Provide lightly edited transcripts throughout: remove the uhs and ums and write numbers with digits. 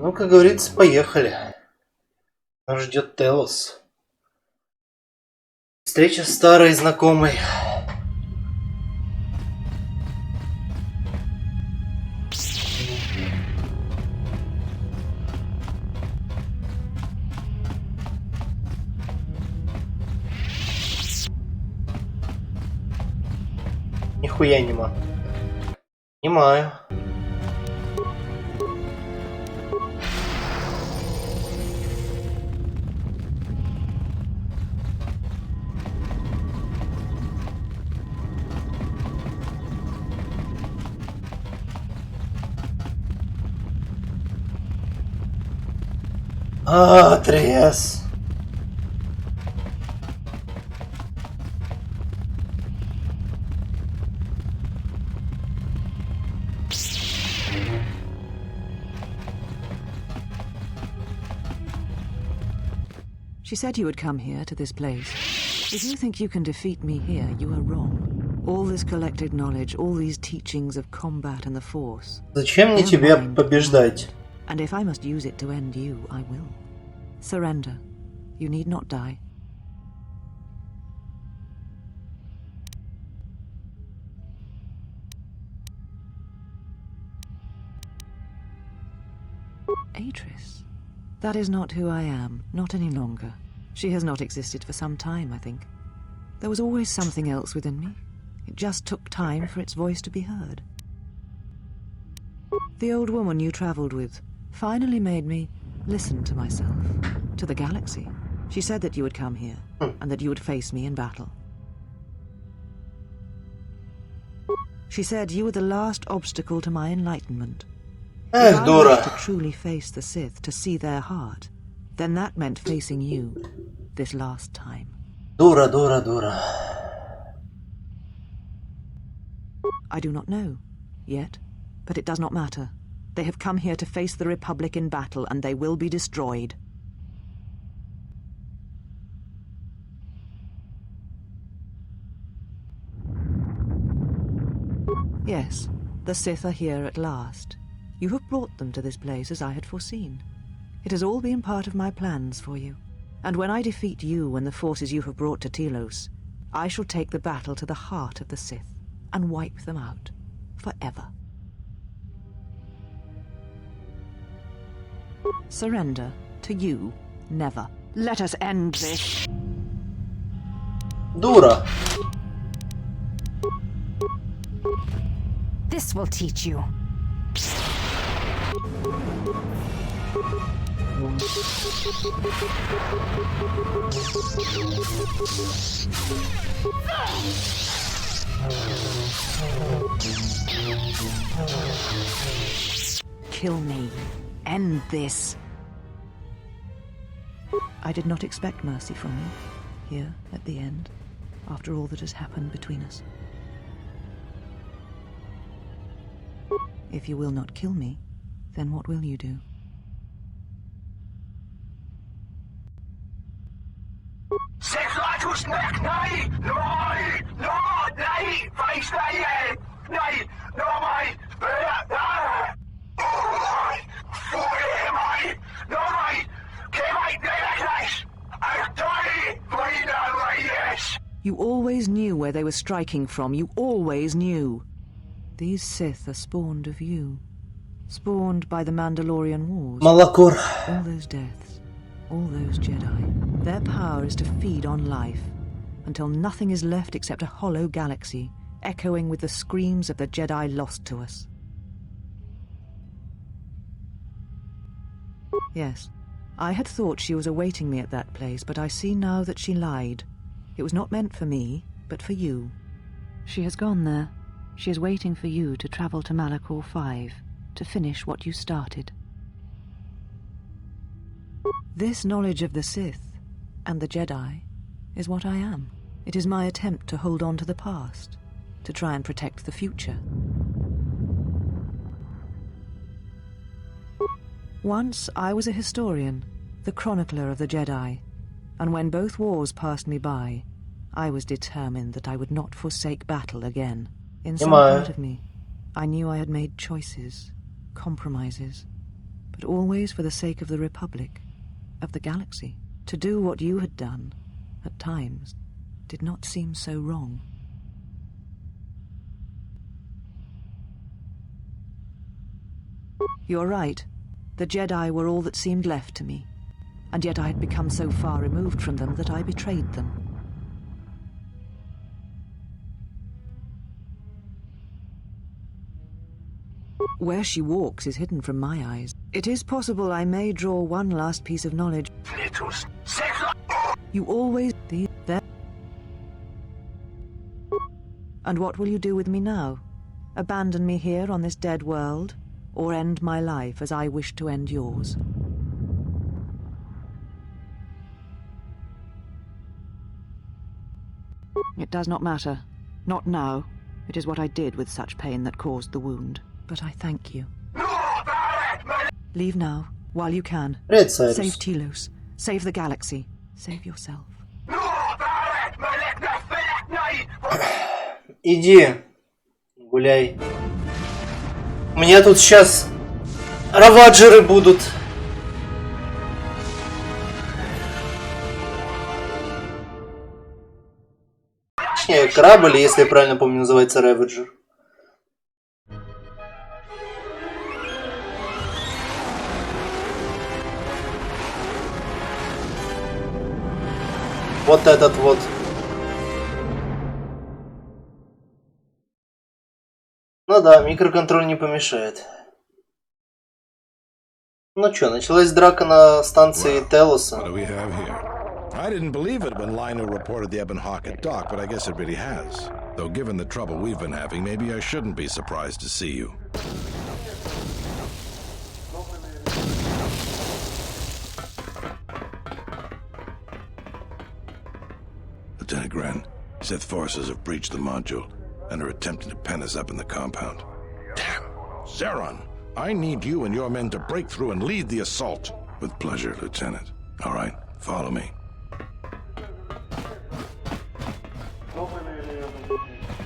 Ну, как говорится, поехали. Нас ждет Телос. Встреча с старой знакомой. Нихуя нема. Понимаю. Трес. She said you would come here, to this place. If you think you can defeat me here, you are wrong. All this collected knowledge, all these teachings of combat and the Force. Зачем мне тебя побеждать? And if I must use it to end you, I will. Surrender. You need not die. Atris. That is not who I am, not any longer. She has not existed for some time, I think. There was always something else within me. It just took time for its voice to be heard. The old woman you travelled with finally made me listen to myself, to the galaxy. She said that you would come here, and that you would face me in battle. She said you were the last obstacle to my enlightenment. If I wished to truly face the Sith, to see their heart, then that meant facing you, this last time. Дура, дура, дура. I do not know, yet, but it does not matter. They have come here to face the Republic in battle, and they will be destroyed. Yes, the Sith are here at last. You have brought them to this place as I had foreseen. It has all been part of my plans for you. And when I defeat you and the forces you have brought to Telos, I shall take the battle to the heart of the Sith and wipe them out forever. Surrender to you, never. Let us end this. Дура. This will teach you. Kill me. End this. I did not expect mercy from you, here at the end, after all that has happened between us. If you will not kill me, then what will you do? You always knew where they were striking from. You always knew. These Sith are spawned of you. Spawned by the Mandalorian Wars. Malakor. All those deaths. All those Jedi. Their power is to feed on life. Until nothing is left except a hollow galaxy, echoing with the screams of the Jedi lost to us. Yes, I had thought she was awaiting me at that place, but I see now that she lied. It was not meant for me, but for you. She has gone there. She is waiting for you to travel to Malachor 5, to finish what you started. This knowledge of the Sith and the Jedi is what I am. It is my attempt to hold on to the past, to try and protect the future. Once I was a historian, the chronicler of the Jedi, and when both wars passed me by, I was determined that I would not forsake battle again. In some part of me, I knew I had made choices, compromises, but always for the sake of the Republic, of the galaxy. To do what you had done, at times, did not seem so wrong. You're right. The Jedi were all that seemed left to me, and yet I had become so far removed from them that I betrayed them. Where she walks is hidden from my eyes. It is possible I may draw one last piece of knowledge. You always be there. And what will you do with me now? Abandon me here on this dead world, or end my life as I wish to end yours? It does not matter. Not now. It is what I did with such pain that caused the wound. But I thank you. Leave now, while you can. Save Telos. Save the galaxy. Save yourself. Иди, гуляй. У меня тут сейчас раваджеры будут. Точнее, корабль, если я правильно помню, называется Раваджер. Вот этот вот. Ну да, микроконтроль не помешает. Ну чё, началась драка на станции Телоса. I didn't believe it when Lino reported the Ebon Hawk at dock, but I guess it really has. Though given the trouble we've been having, maybe I shouldn't be surprised to see you. Lieutenant Grant, Sith forces have breached the module and are attempting to pen us up in the compound. Damn! Zeron, I need you and your men to break through and lead the assault. With pleasure, Lieutenant. All right, follow me.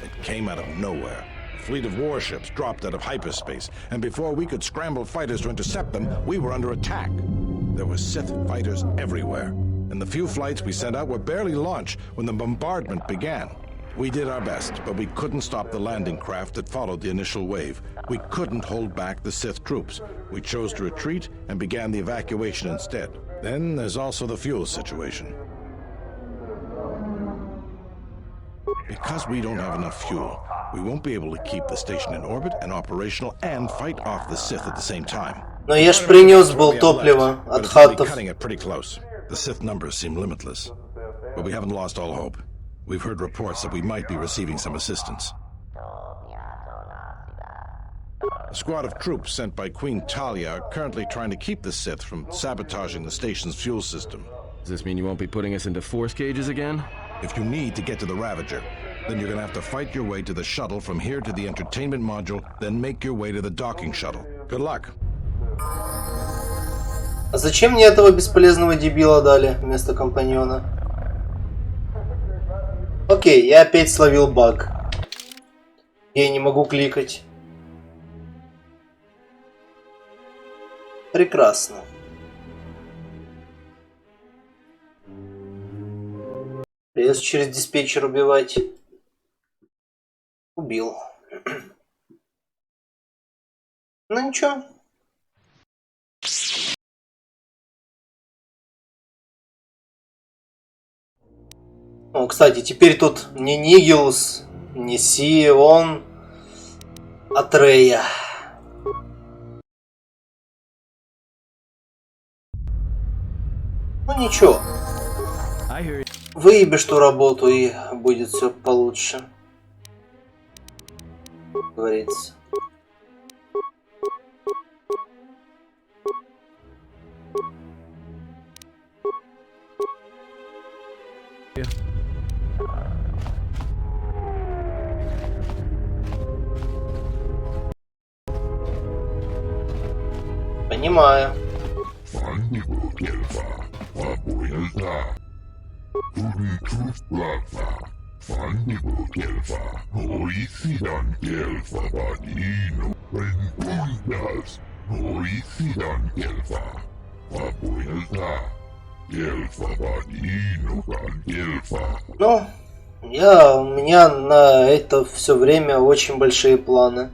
It came out of nowhere. A fleet of warships dropped out of hyperspace, and before we could scramble fighters to intercept them, we were under attack. There were Sith fighters everywhere, and the few flights we sent out were barely launched when the bombardment began. We did our best, but we couldn't stop the landing craft that followed the initial wave. We couldn't hold back the Sith troops. We chose to retreat and began the evacuation instead. Then there's also the fuel situation. Because we don't have enough fuel, we won't be able to keep the station in orbit and operational and fight off the Sith at the same time. Но я ж принес был топливо от хаттов. Cutting it pretty close. The Sith numbers seem limitless, but we haven't lost all hope. We've heard reports that we might be receiving some assistance. A squad of troops sent by Queen Talia are currently trying to keep the Sith from sabotaging the station's fuel system. Does this mean you won't be putting us into force cages again? If you need to get to the Ravager, then you're gonna have to fight your way to the shuttle from here to the entertainment module, then make your way to the docking shuttle. Good luck. А зачем мне этого бесполезного дебила дали вместо компаньона? Окей, я опять словил баг. Я не могу кликать. Прекрасно. Придется через диспетчер убивать. Убил. Ну ничего. О, кстати, теперь тут не Нигилус, не Сион, а Трея. Ну ничего. Выебешь ту работу и будет все получше. Как говорится. Понимаю. Ну, у меня на это все время очень большие планы.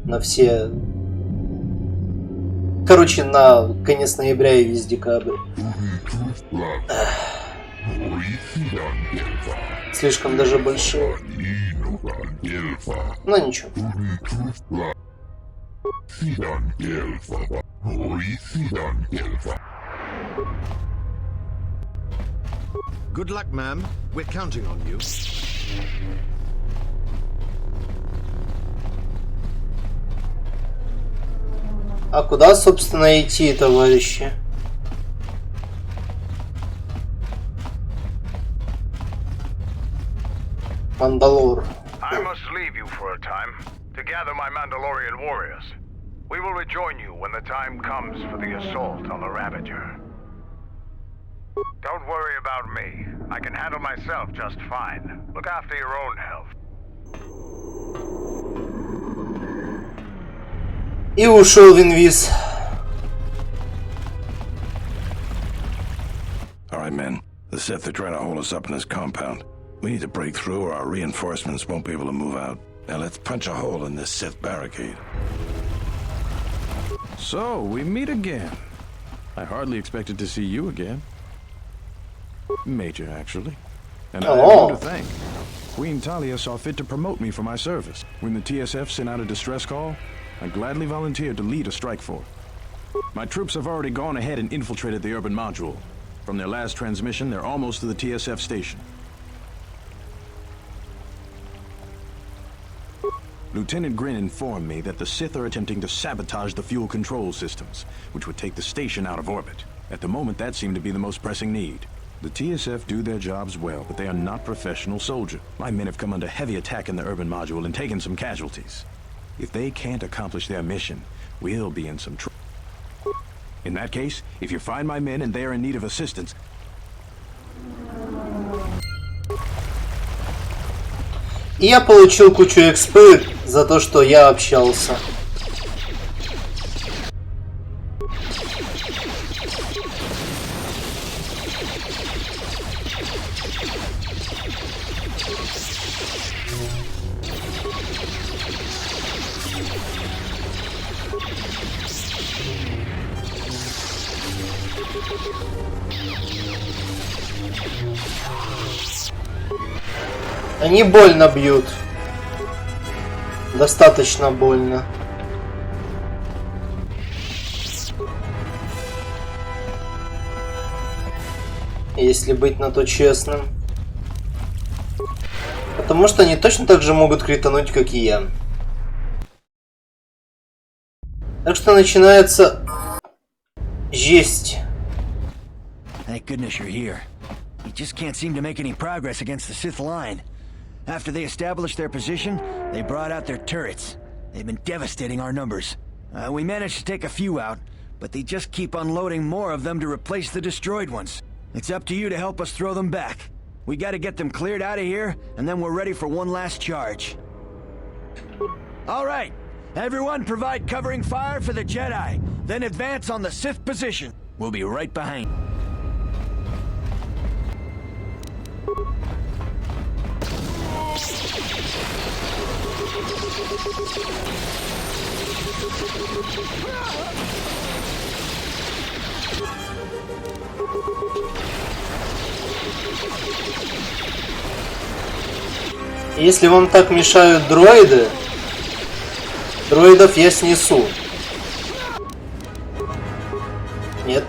На все... Короче, на конец ноября и весь декабрь. Слишком даже большие. Но ничего. Good luck, ma'am. We're counting on you. А куда, собственно, идти, товарищи? Мандалор. I must leave you for a time to gather my Mandalorian warriors. We will rejoin you when the time comes for the assault on the Ravager. Don't worry about me. I can handle myself just fine. Look after your own health. И ушел в инвиз. All right, men. The Sith are trying to hold us up in this compound. We need to break through or our reinforcements won't be able to move out. Now let's punch a hole in this Sith barricade. So, we meet again. I hardly expected to see you again. Major, actually. And I have you to thank. Queen Talia saw fit to promote me for my service. When the TSF sent out a distress call, I gladly volunteered to lead a strike force. My troops have already gone ahead and infiltrated the urban module. From their last transmission, they're almost to the TSF station. Lieutenant Grin informed me that the Sith are attempting to sabotage the fuel control systems, which would take the station out of orbit. At the moment, that seemed to be the most pressing need. The TSF do their jobs well, but they are not professional soldiers. My men have come under heavy attack in the urban module and taken some casualties. If they can't accomplish their mission, we'll be in some trouble. In that case, if you find my men and they are in need of assistance... И я получил кучу экспы за то, что я общался. Они больно бьют. Достаточно больно. Если быть на то честным. Потому что они точно так же могут критануть, как и я. Так что начинается жесть. Thank goodness you're here. We just can't seem to make any progress against the Sith line. After they established their position, they brought out their turrets. They've been devastating our numbers. We managed to take a few out, but they just keep unloading more of them to replace the destroyed ones. It's up to you to help us throw them back. We gotta get them cleared out of here, and then we're ready for one last charge. All right, everyone provide covering fire for the Jedi, then advance on the Sith position. We'll be right behind. Если вам так мешают дроиды, дроидов я снесу. Нет.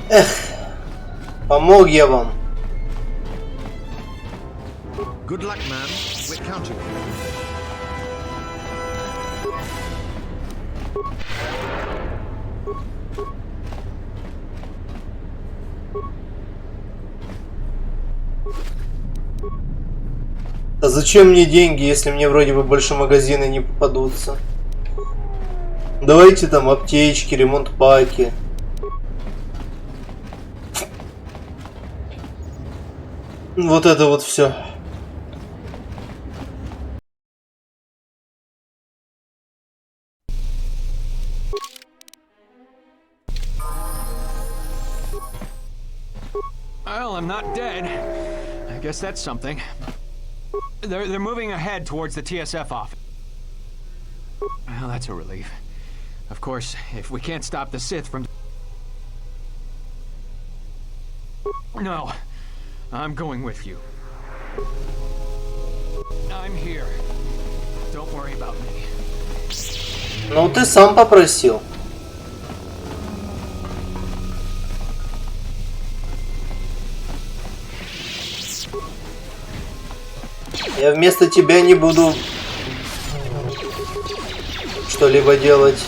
Эх, помог я вам. Good luck, man. We're counting on you. А зачем мне деньги, если мне вроде бы больше магазины не попадутся? Давайте там аптечки, ремонт-паки. Вот это вот все. Well, I'm not dead. I guess that's something. They're moving ahead towards the TSF office. Well, that's a relief. Of course, if we can't stop the Sith from... No, I'm going with you. I'm here. Don't worry about me. Ну, ты сам попросил. Я вместо тебя не буду что-либо делать.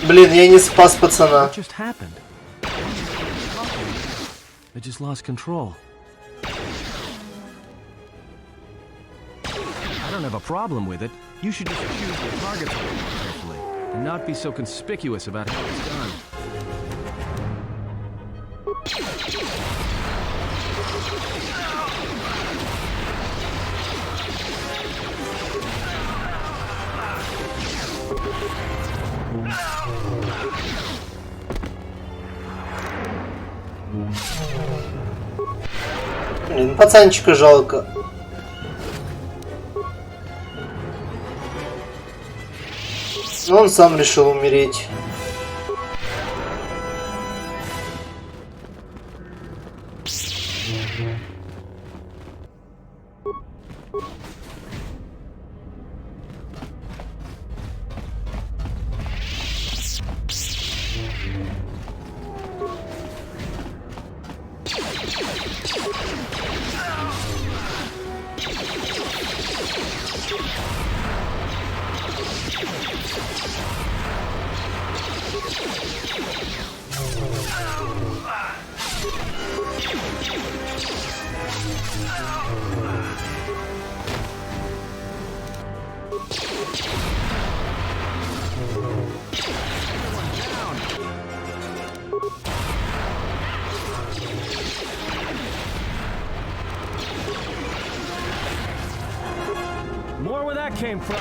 Блин, я не спас пацана. What just happened? I just lost control. I don't have a problem with it. You should just choose your targets carefully and not be so conspicuous about how it's done. Блин, пацанчика жалко. Но он сам решил умереть. More where that came from.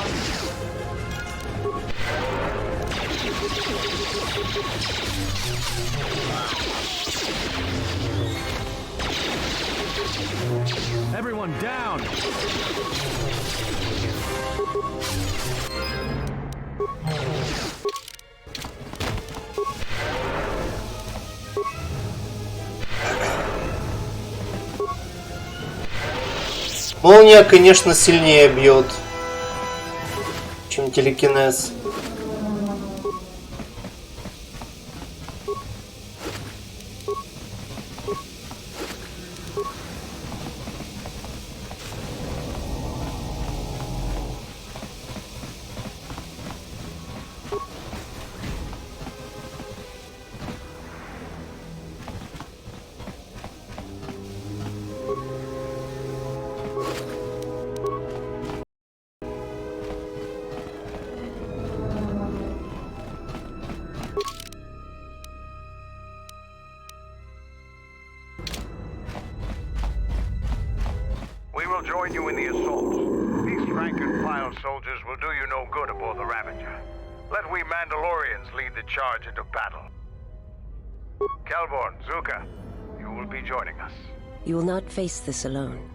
Everyone down. Молния, конечно, сильнее бьет, чем телекинез. join you in the assault. These rank-and-file soldiers will do you no good aboard the Ravager. Let we Mandalorians lead the charge into battle. Kelborn, Zuka, you will be joining us. You will not face this alone.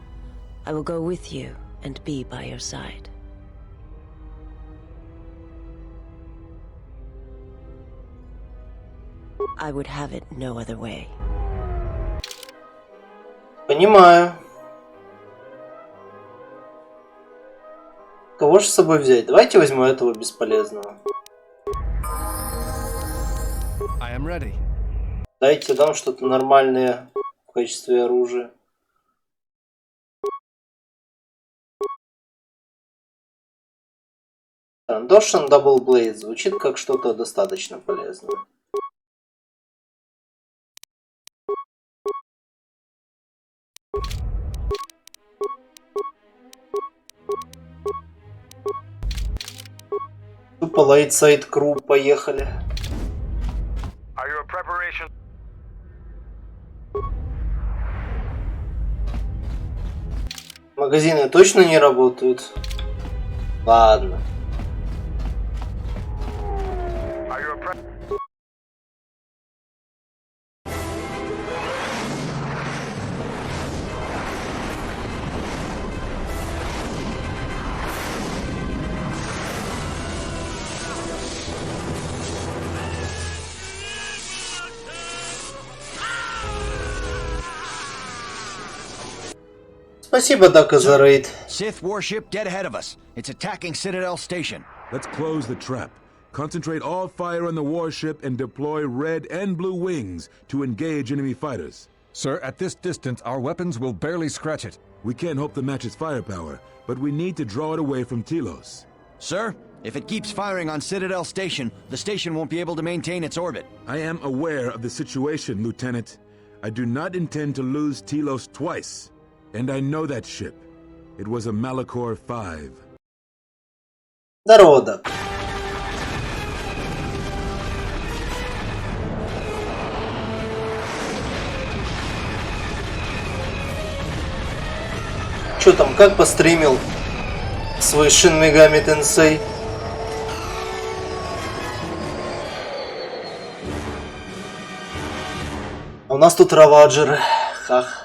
I will go with you and be by your side. I would have it no other way. Понимаю. Кого же с собой взять? Давайте возьму этого бесполезного. I am ready. Дайте дам что-то нормальное в качестве оружия. Трандошин Double Blade звучит как что-то достаточно полезное. Тупо лайтсайд кру, поехали. Are your preparations? Магазины точно не работают? Ладно. Are your pre- Спасибо, Дака, за рейд. Sith warship dead ahead of us. It's attacking Citadel Station. Let's close the trap. Concentrate all fire on the warship and deploy red and blue wings to engage enemy fighters. Sir, at this distance, our weapons will barely scratch it. We can't hope to match its firepower, but we need to draw it away from Telos. Sir, if it keeps firing on Citadel Station, the station won't be able to maintain its orbit. I am aware of the situation, Lieutenant. I do not intend to lose Telos twice. And I know that ship. It was a Malachor 5. Здорово, Дак. Чё там, как постримил свой Shin Megami Tensei? А у нас тут раваджеры. Хах.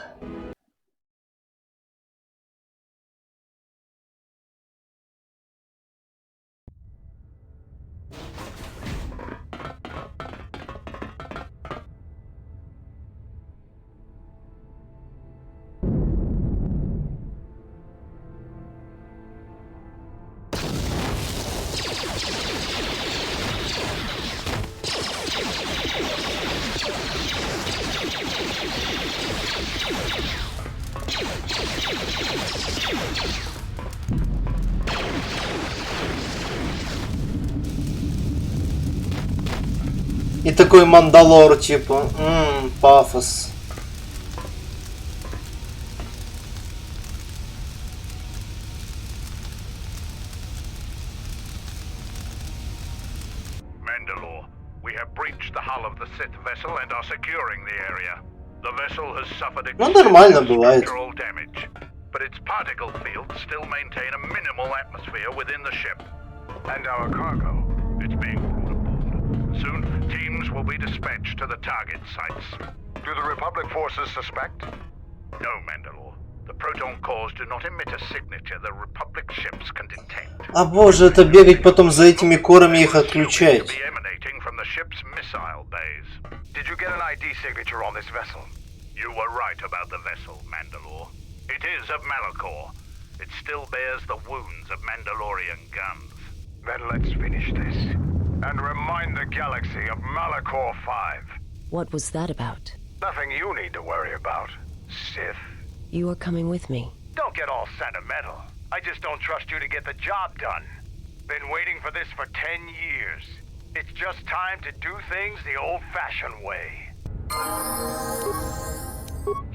И такой Мандалор, типа, пафос. Mandalore, we have breached the hull of the Sith vessel and are securing the area. The vessel has suffered нормально бывает. structural damage, but its particle fields still maintain a minimal atmosphere within the ship. And our cargo, it's being brought aboard. Soon, teams will be dispatched to the target sites. Do the Republic forces suspect? No, Mandalore. The proton cores do not emit a signature the Republic ships can detect. А боже, это бегать потом за этими корами и их отключать. Be emanating from the ship's missile bays. Did you get an ID signature on this vessel? You were right about the vessel, Mandalore. It is of Malachor. It still bears the wounds of Mandalorian guns. Then let's finish this. And remind the galaxy of Malachor 5. What was that about? Nothing you need to worry about, Sith. You are coming with me. Don't get all sentimental. I just don't trust you to get the job done. Been waiting for this for 10 years. It's just time to do things the old-fashioned way.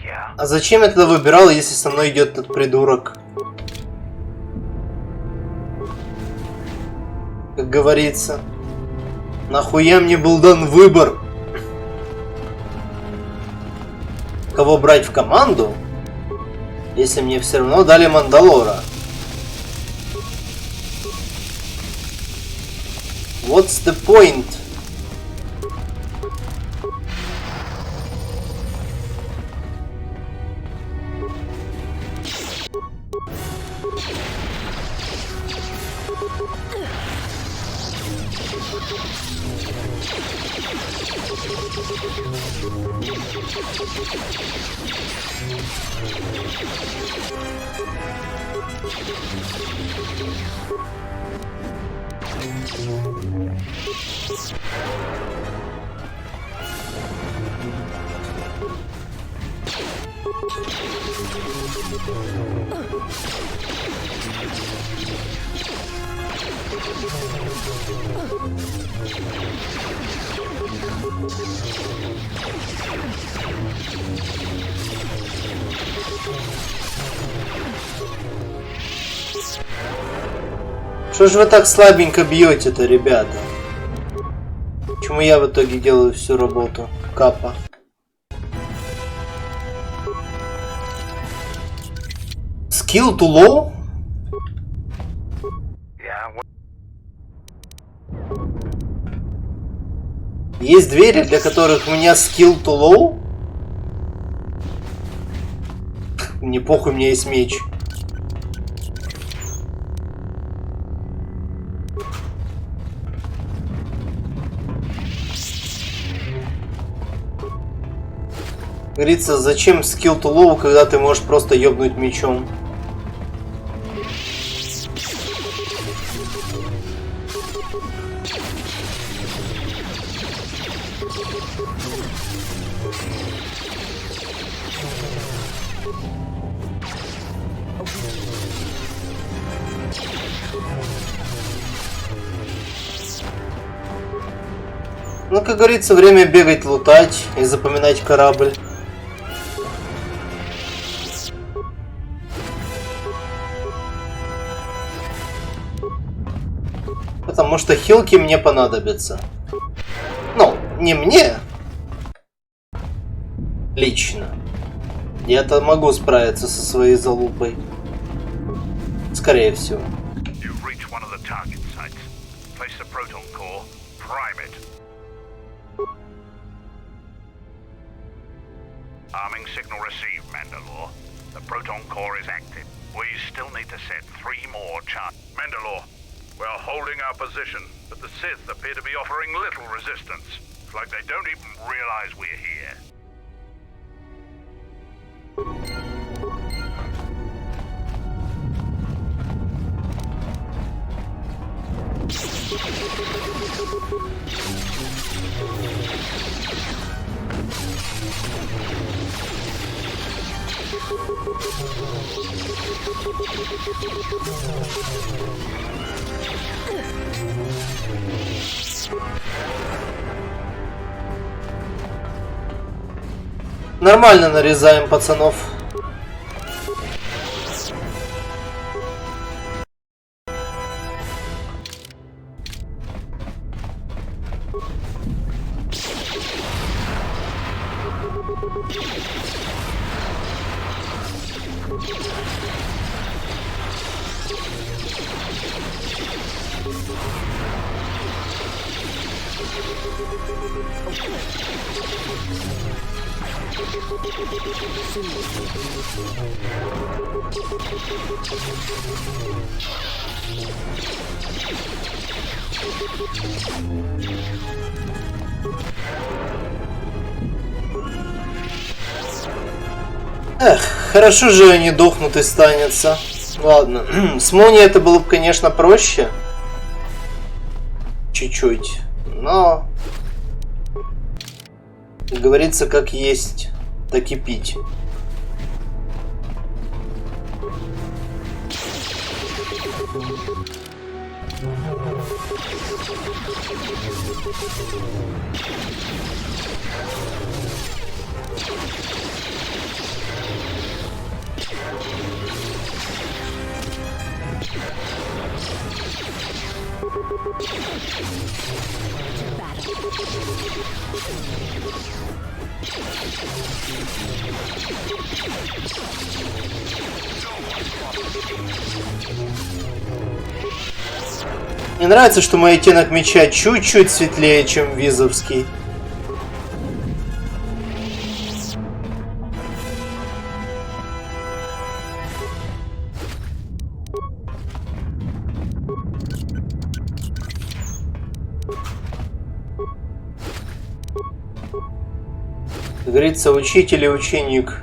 Yeah. А зачем я тогда выбирал, если со мной идет этот придурок? Как говорится, нахуя мне был дан выбор? Кого брать в команду? Если мне все равно дали Мандалора. What's the point? Что же вы так слабенько бьете-то, ребята? Почему я в итоге делаю всю работу? Капа. Skill too low? Есть двери, для которых у меня skill too low? Мне похуй, у меня есть меч. Говорится, зачем skill to low, когда ты можешь просто ёбнуть мечом? Ну, как говорится, время бегать, лутать и запоминать корабль. Потому что хилки мне понадобятся. Ну, не мне. Лично. Я-то могу справиться со своей залупой. Скорее всего. Arming signal received, Mandalore. The proton core is active. We still need to set 3 more charges. Mandalore, we're holding our position, but the Sith appear to be offering little resistance. It's like they don't even realize we're here. Нормально нарезаем пацанов. Эх, хорошо же они дохнут и станется. Ладно, с Мони это было бы, конечно, проще. Чуть-чуть. Но, как говорится, как есть, так и пить. Мне нравится, что мой оттенок меча чуть-чуть светлее, чем визовский. Как говорится, учитель и ученик.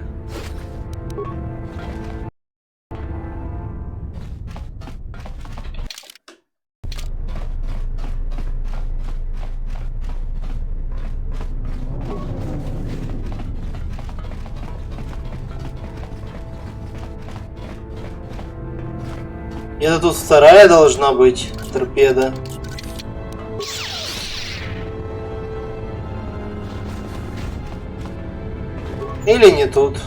Это тут вторая должна быть торпеда. Или не тут.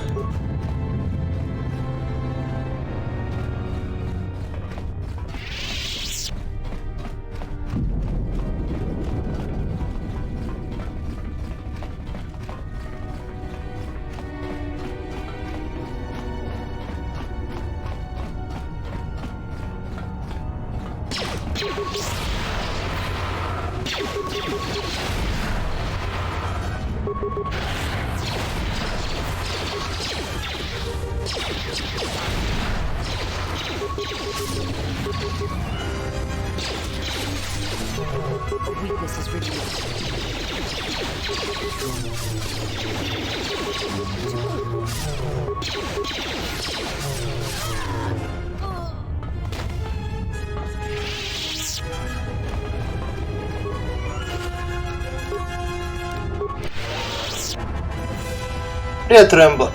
Привет, Рэмбо.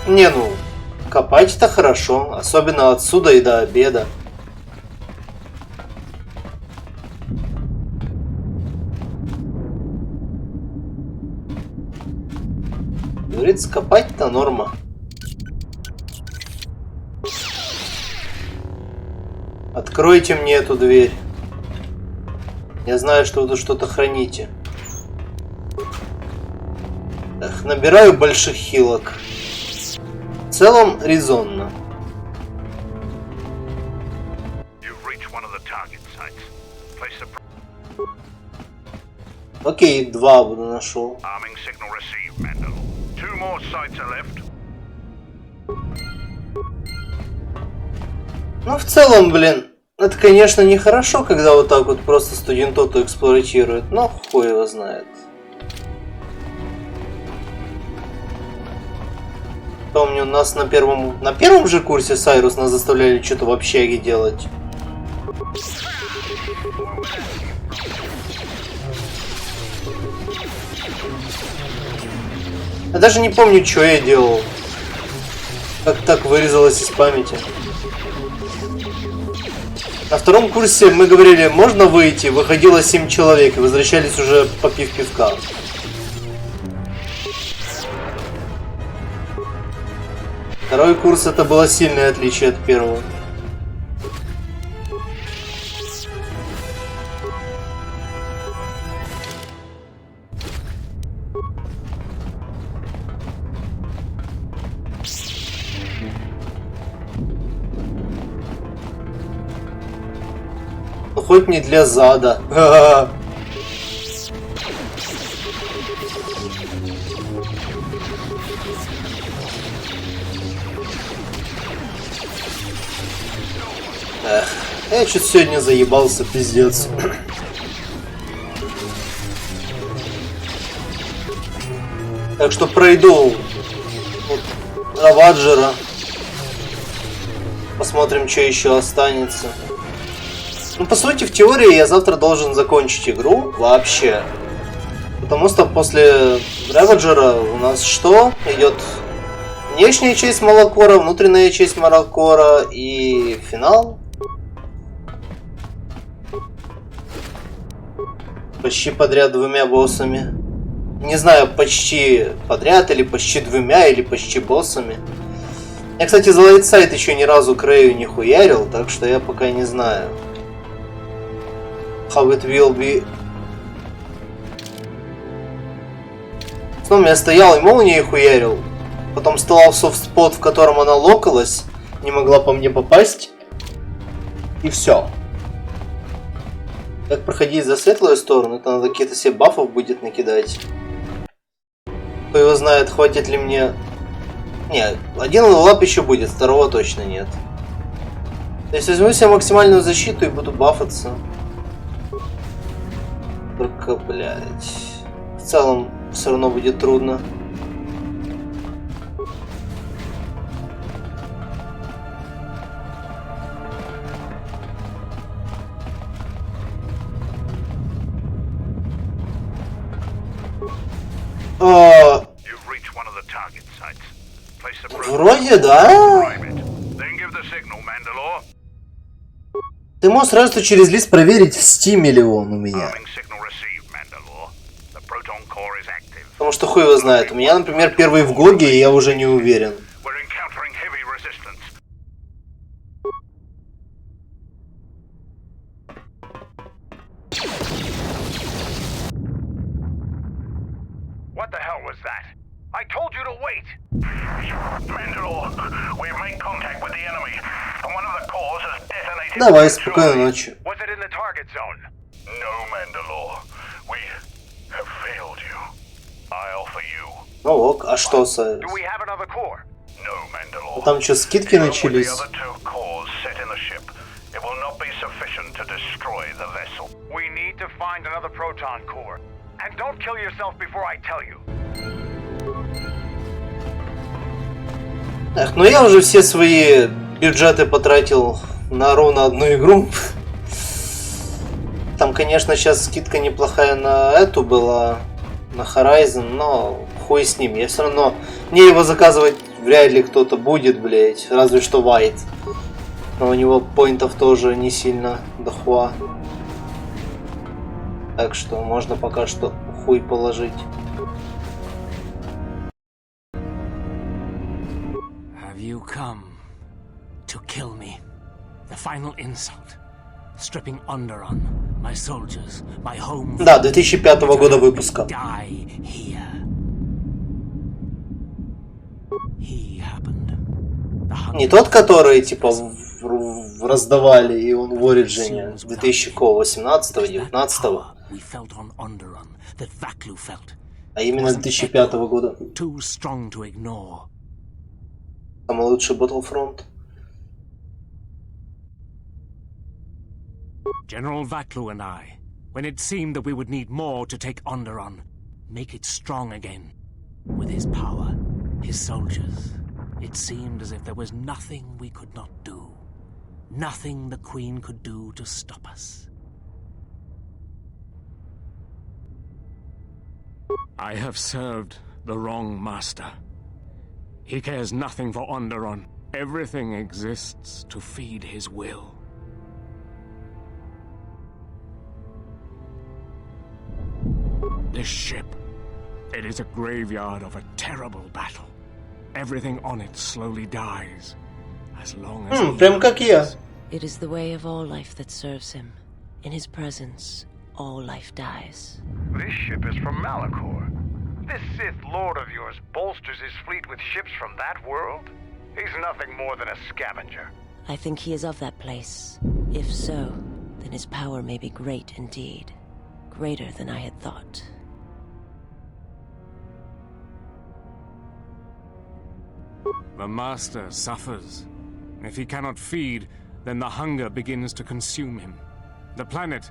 Не, ну, копать это хорошо, особенно отсюда и до обеда. Говорится, копать-то норма. Откройте мне эту дверь. Я знаю, что вы тут что-то храните. Эх, набираю больших хилок. В целом резонно. Окей, 2 буду нашел. Ну, в целом, блин, это, конечно, нехорошо, когда вот так вот просто студентоту эксплуатируют, но хуй его знает. Помню, нас на первом же курсе Сайрус нас заставляли что-то в общаге делать. Я даже не помню, что я делал. Как так вырезалось из памяти. На втором курсе мы говорили, можно выйти, выходило 7 человек и возвращались уже попив пивка. Второй курс это было сильное отличие от первого. Ну хоть не для зада. Эх, я что-то сегодня заебался, пиздец. Так что пройду вот, Раваджера. Посмотрим, что еще останется. Ну, по сути, в теории я завтра должен закончить игру вообще. Потому что после Раваджера у нас что? Идет внешняя часть Малакора, внутренняя часть Малакора и финал. Почти подряд 2 боссами. Не знаю, почти подряд, или почти 2, или почти боссами. Я, кстати, за лайтсайд еще ни разу Крею не хуярил, так что я пока не знаю. How it will be. Снова я стоял и молнией хуярил. Потом вставал в софт-спот, в котором она локалась. Не могла по мне попасть. И все. Как проходить за светлую сторону? Это надо какие-то себе бафов будет накидать. Кто его знает, хватит ли мне... Не, один левелап еще будет, второго точно нет. То есть возьму себе максимальную защиту и буду бафаться. Только, блядь... В целом, все равно будет трудно. Вроде, да. Ты можешь сразу через лист проверить, в стиме ли он у меня. Потому что хуй его знает. У меня, например, первый в гоге, и я уже не уверен. I told you to wait! Mandalore, we've made contact with the enemy. One of the cores has detonated... Давай, спокойной ночи. Was it in the target zone? No, Mandalore. We have failed you. I offer you... Ну ок, а что, Сайрус? Do we have another core? No, Mandalore. А там что, скидки начались? The other two cores set in the ship. It will not be sufficient to destroy the vessel. We need to find another proton core. And don't kill yourself before I tell you. Эх, ну я уже все свои бюджеты потратил на ровно одну игру. Там, конечно, сейчас скидка неплохая на эту была, на Horizon, но хуй с ним. Я все равно... Мне его заказывать вряд ли кто-то будет, блять. Разве что White. Но у него поинтов тоже не сильно дохуа. Так что можно пока что хуй положить. You come to kill me. The final insult. Stripping Onderon, my soldiers, my home. Да, 2005 года выпуска. Die here. He happened. Не тот, который типа раздавали и он в Ориджине 2018-19, а именно 2005 года. Too strong to ignore. Самый лучший Battlefront. General Vaklu and I, when it seemed that we would need more to take Onderon, make it strong again. With his power, his soldiers, it seemed as if there was nothing we could not do. Nothing the Queen could do to stop us. I have served the wrong master. He cares nothing for Onderon. Everything exists to feed his will. This ship, it is a graveyard of a terrible battle. Everything on it slowly dies, as long as прям как я. It is the way of all life that serves him. In his presence, all life dies. This ship is from Malachor. This Sith Lord of yours bolsters his fleet with ships from that world? He's nothing more than a scavenger. I think he is of that place. If so, then his power may be great indeed. Greater than I had thought. The Master suffers. If he cannot feed, then the hunger begins to consume him. The planet,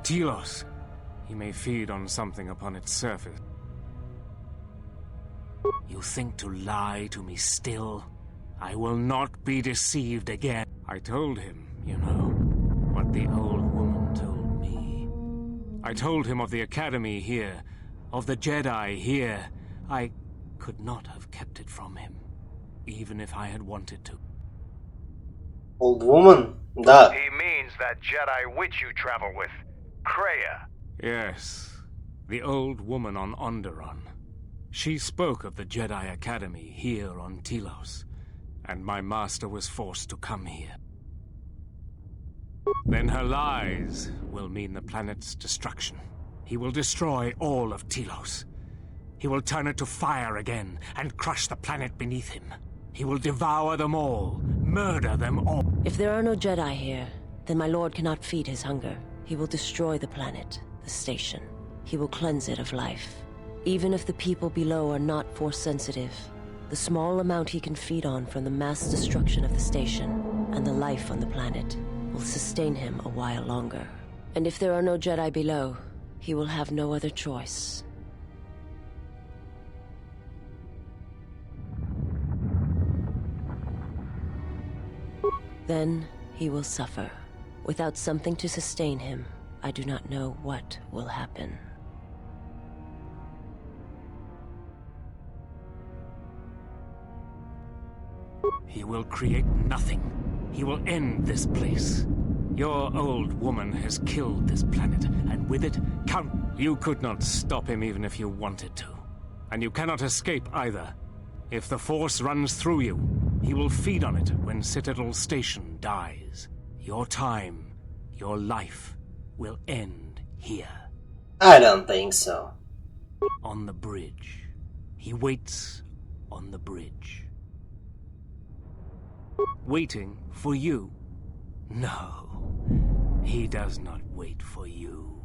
Telos, he may feed on something upon its surface. You think to lie to me still? I will not be deceived again. I told him, you know, what the old woman told me. I told him of the Academy here, of the Jedi here. I could not have kept it from him, even if I had wanted to. Old woman? Да. He means that Jedi witch you travel with, Kreia. Yes, the old woman on Onderon. She spoke of the Jedi Academy here on Telos, and my master was forced to come here. Then her lies will mean the planet's destruction. He will destroy all of Telos. He will turn it to fire again and crush the planet beneath him. He will devour them all, murder them all. If there are no Jedi here, then my lord cannot feed his hunger. He will destroy the planet, the station. He will cleanse it of life. Even if the people below are not Force-sensitive, the small amount he can feed on from the mass destruction of the station and the life on the planet will sustain him a while longer. And if there are no Jedi below, he will have no other choice. Then he will suffer. Without something to sustain him, I do not know what will happen. He will create nothing. He will end this place. Your old woman has killed this planet, and with it, You could not stop him even if you wanted to. And you cannot escape either. If the Force runs through you, he will feed on it when Citadel Station dies. Your time, your life, will end here. I don't think so. On the bridge. He waits on the bridge. Waiting for you? No, he does not wait for you.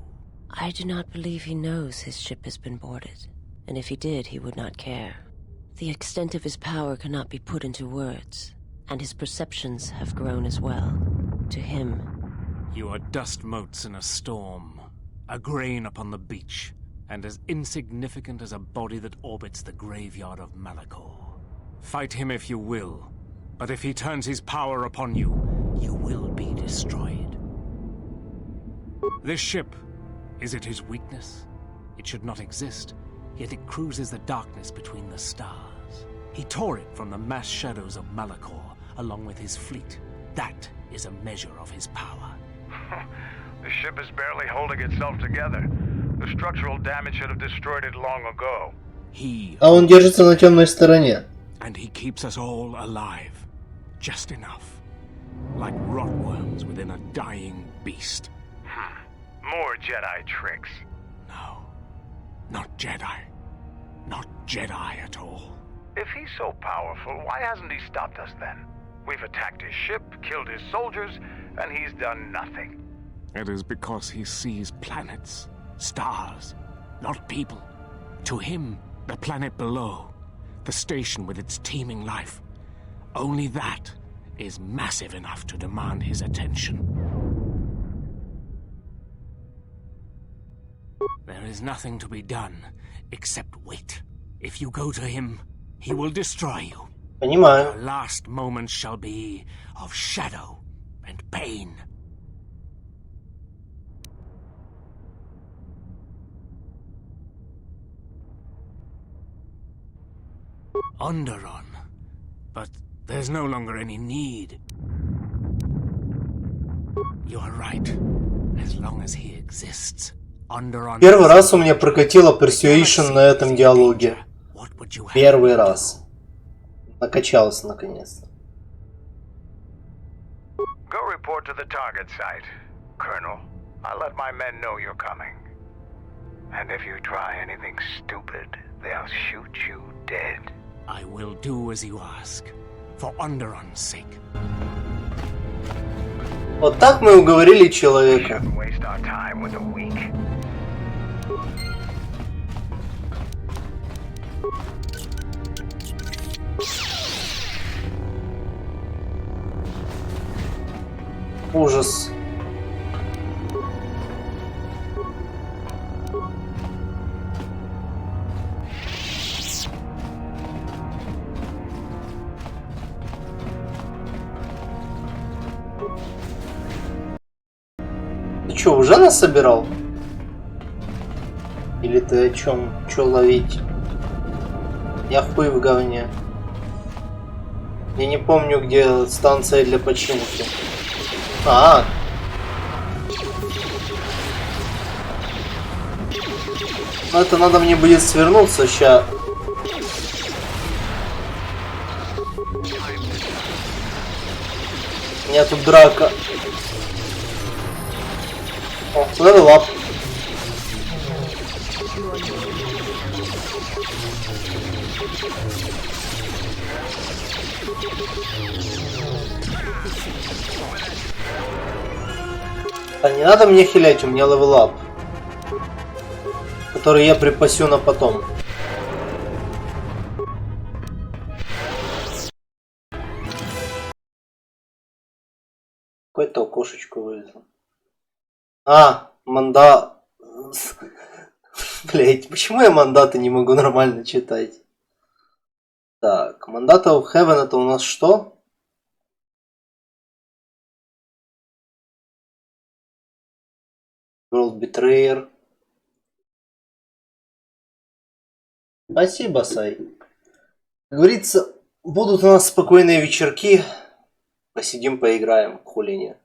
I do not believe he knows his ship has been boarded, and if he did, he would not care. The extent of his power cannot be put into words, and his perceptions have grown as well. To him, you are dust motes in a storm, a grain upon the beach, and as insignificant as a body that orbits the graveyard of Malachor. Fight him if you will, but if he turns his power upon you, you will be destroyed. This ship, is it his weakness? It should not exist, yet it cruises the darkness between the stars. He tore it from the mass shadows of Malachor, along with his fleet. That is a measure of his power. The ship is barely holding itself together. The structural damage should have destroyed it long ago. А он держится на темной стороне. And he keeps us all alive. Just enough. Like rotworms within a dying beast. More Jedi tricks. No. Not Jedi. Not Jedi at all. If he's so powerful, why hasn't he stopped us then? We've attacked his ship, killed his soldiers, and he's done nothing. It is because he sees planets, stars, not people. To him, the planet below, the station with its teeming life, only that is massive enough to demand his attention. There is nothing to be done except wait. If you go to him, he will destroy you. Понимаю. Your last moments shall be of shadow and pain. Onderon. But there's no longer any need. You are right. As long as he exists, Onderon... Первый раз у меня прокатило Persuasion на этом диалоге. Первый раз. Накачался наконец-то. Go report to the target site, Colonel. I'll let my men know you're coming. And if you try anything stupid, they'll shoot you dead. I will do as you ask, for Onderon's sake. Вот так мы уговорили человека. Waste our time with a weak. Ужас. Ты чё, уже нас собирал? Или ты о чем? Чё ловить? Я хуй в говне. Я не помню, где станция для починки. А. Ну это надо мне будет свернуться ща. У меня тут драка. О, левел ап. А не надо мне хилять, у меня левелап, который я припасю на потом. Какое-то окошечко вылезло. А, манда... Блять, почему я мандаты не могу нормально читать? Так, мандата of Heaven это у нас что? World Betrayer. Спасибо, Сай. Как говорится, будут у нас спокойные вечерки. Посидим, поиграем, хули нет.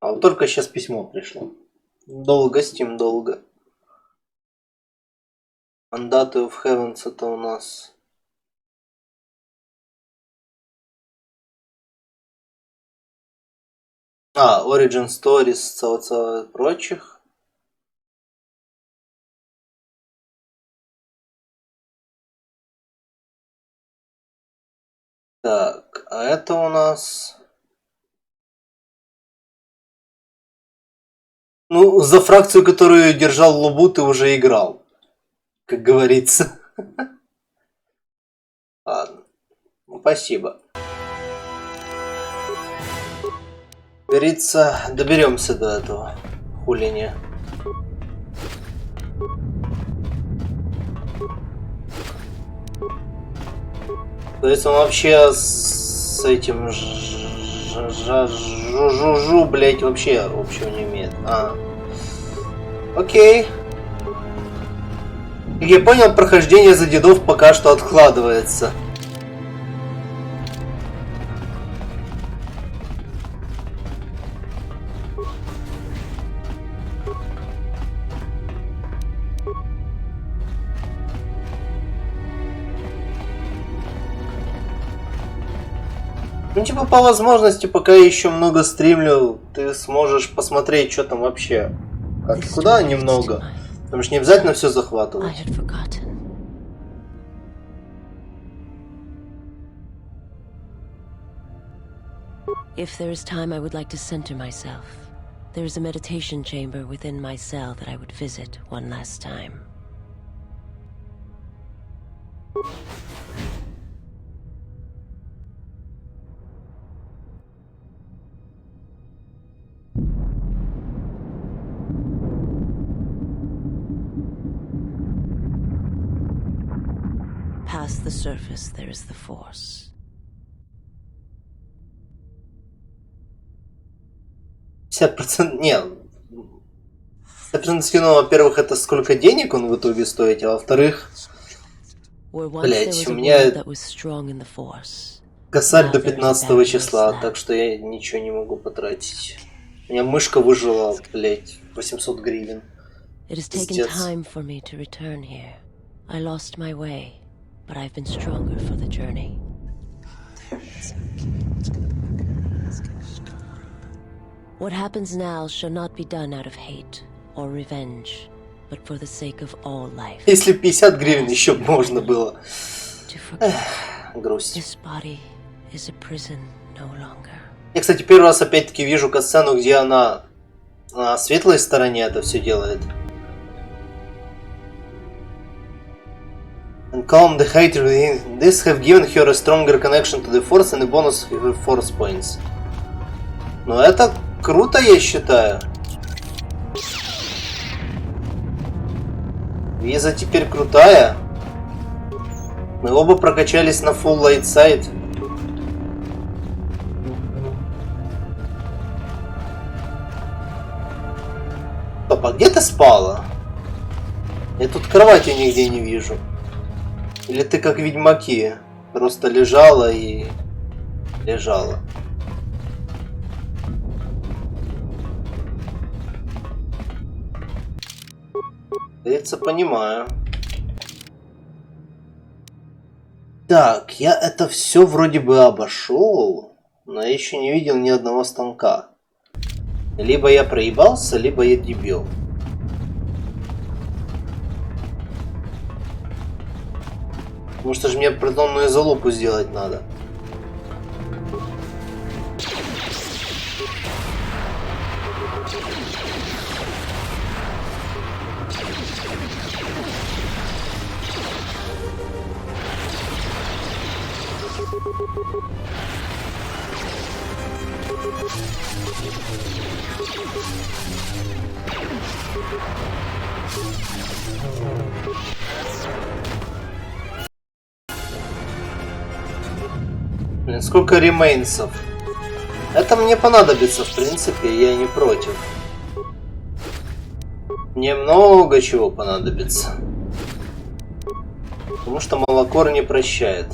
А вот только сейчас письмо пришло. Долго, Steam, долго. Мандаты of Heavens это у нас... А, Origin Stories, прочих. Так, а это у нас... Ну, за фракцию, которую держал Лубу, ты уже играл. Как говорится. Ладно. Ну, спасибо. Говорится, доберемся до этого хулиня. То есть он вообще с этим жужу, блять, вообще общего не имеет. А. Окей. Как я понял, прохождение за дедов пока что откладывается. Ну, типа, по возможности, пока я еще много стримлю, ты сможешь посмотреть, что там вообще. Как и куда немного. Потому что не обязательно все захватывать. If there is time, I would like to center myself. There is a meditation chamber within my cell that I would visit one last time. Past the surface, there is the force. 50%, нет. 50% скину, во-первых, это сколько денег он в итоге стоит, а во-вторых, блять, у меня косарь до 15 числа, так что я ничего не могу потратить. У меня мышка выжила, блять, 800 гривен. Пиздец. But I've been stronger for the journey. What happens now shall not be done out of hate or revenge, but for the sake of all life. Если 50 гривен еще можно было. Грусть. This body is a prison no longer. Я, кстати, первый раз опять-таки вижу катсцену, где она на светлой стороне это все делает. And calm the hatred within. This have given her a stronger connection to the force and a bonus force points. Ну это круто, я считаю. Виза теперь крутая. Мы оба прокачались на full light side. Стоп, а где ты спала? Я тут кровати нигде не вижу. Или ты как ведьмаки, просто лежала и лежала. Кажется, понимаю. Так, я это все вроде бы обошел, но я еще не видел ни одного станка. Либо я проебался, либо я дебил. Потому что же мне протонную залупу сделать надо. Блин, сколько ремейнсов. Это мне понадобится, в принципе, я не против. Мне много чего понадобится. Потому что молокор не прощает.